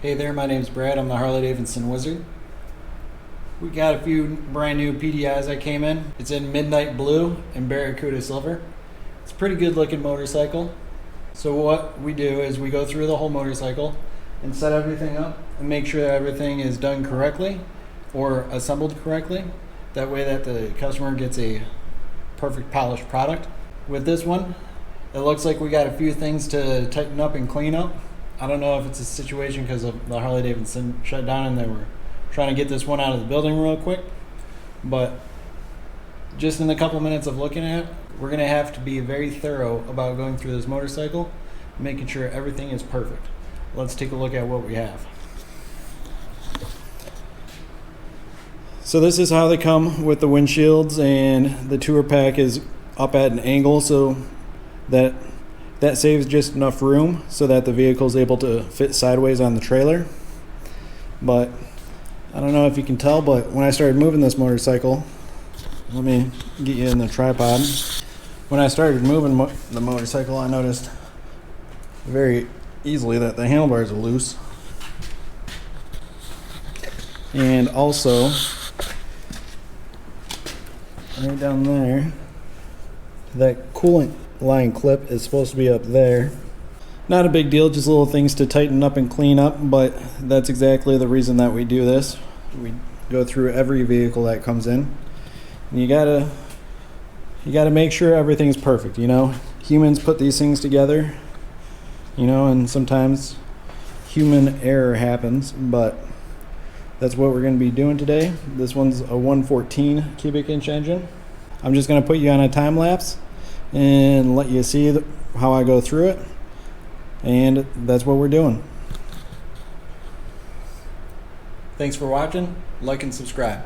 Hey there, my name's Brad. I'm the Harley Davidson Wizard. We got a few brand new PDIs that came in. It's in Midnight Blue and Barracuda Silver. It's a pretty good looking motorcycle. So what we do is we go through the whole motorcycle and set everything up and make sure that everything is done correctly or assembled correctly. That way that the customer gets a perfect polished product. With this one, it looks like we got a few things to tighten up and clean up. I don't know if it's a situation because of the Harley Davidson shut down and they were trying to get this one out of the building real quick. But just in the couple minutes of looking at it, we're going to have to be very thorough about going through this motorcycle, making sure everything is perfect. Let's take a look at what we have. So this is how they come with the windshields, and the tour pack is up at an angle so that saves just enough room so that the vehicle is able to fit sideways on the trailer. But I don't know if you can tell, but when I started moving this motorcycle, let me get you in the tripod. When I started moving the motorcycle, I noticed very easily that the handlebars are loose. And also, right down there, that coolant line clip is supposed to be up there. Not a big deal, just little things to tighten up and clean up, but that's exactly the reason that we do this. We go through every vehicle that comes in, and you gotta make sure everything's perfect. You know, humans put these things together, you know, and sometimes human error happens, but that's what we're going to be doing today. This one's a 114 cubic inch engine. I'm just going to put you on a time lapse and let you see how I go through it, and that's what we're doing. Thanks for watching. Like and subscribe.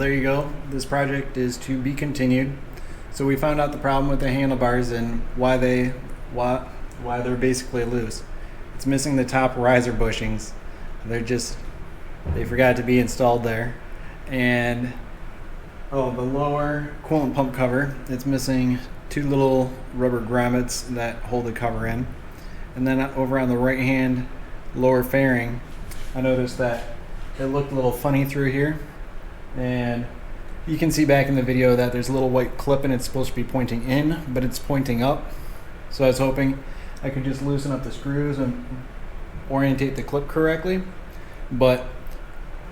there you go. This project is to be continued. So we found out the problem with the handlebars and why they're basically loose. It's missing the top riser bushings. They forgot to be installed there. And the lower coolant pump cover, it's missing two little rubber grommets that hold the cover in. And then over on the right hand lower fairing, I noticed that it looked a little funny through here. And you can see back in the video that there's a little white clip and it's supposed to be pointing in, but it's pointing up. So I was hoping I could just loosen up the screws and orientate the clip correctly. But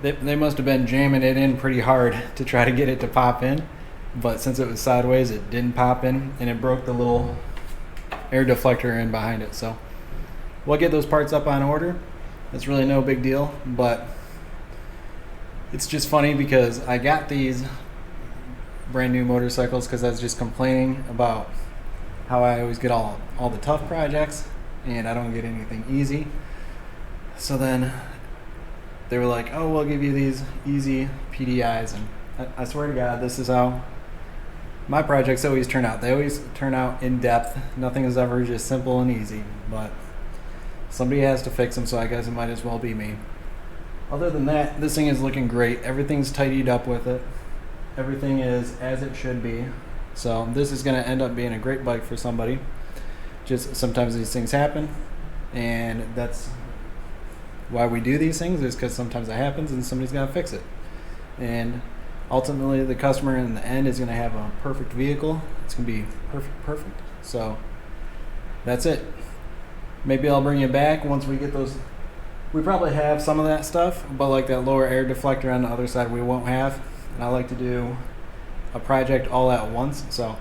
they must have been jamming it in pretty hard to try to get it to pop in. But since it was sideways, it didn't pop in and it broke the little air deflector in behind it. So we'll get those parts up on order. It's really no big deal, but it's just funny because I got these brand new motorcycles because I was just complaining about how I always get all the tough projects and I don't get anything easy. So then they were like, oh, we'll give you these easy PDIs. And I swear to God, this is how my projects always turn out. They always turn out in depth. Nothing is ever just simple and easy, but somebody has to fix them, so I guess it might as well be me. Other than that, this thing is looking great. Everything's tidied up with it. Everything is as it should be. So this is going to end up being a great bike for somebody. Just sometimes these things happen, and that's why we do these things, is because sometimes it happens and somebody's got to fix it. And ultimately, the customer in the end is going to have a perfect vehicle. It's going to be perfect. So that's it. Maybe I'll bring you back once we get those. We probably have some of that stuff, but like that lower air deflector on the other side we won't have. And I like to do a project all at once. So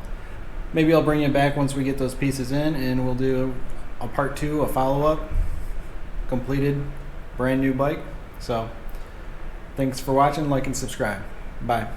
maybe I'll bring you back once we get those pieces in and we'll do a part 2, a follow-up, completed brand new bike. So thanks for watching, like and subscribe. Bye.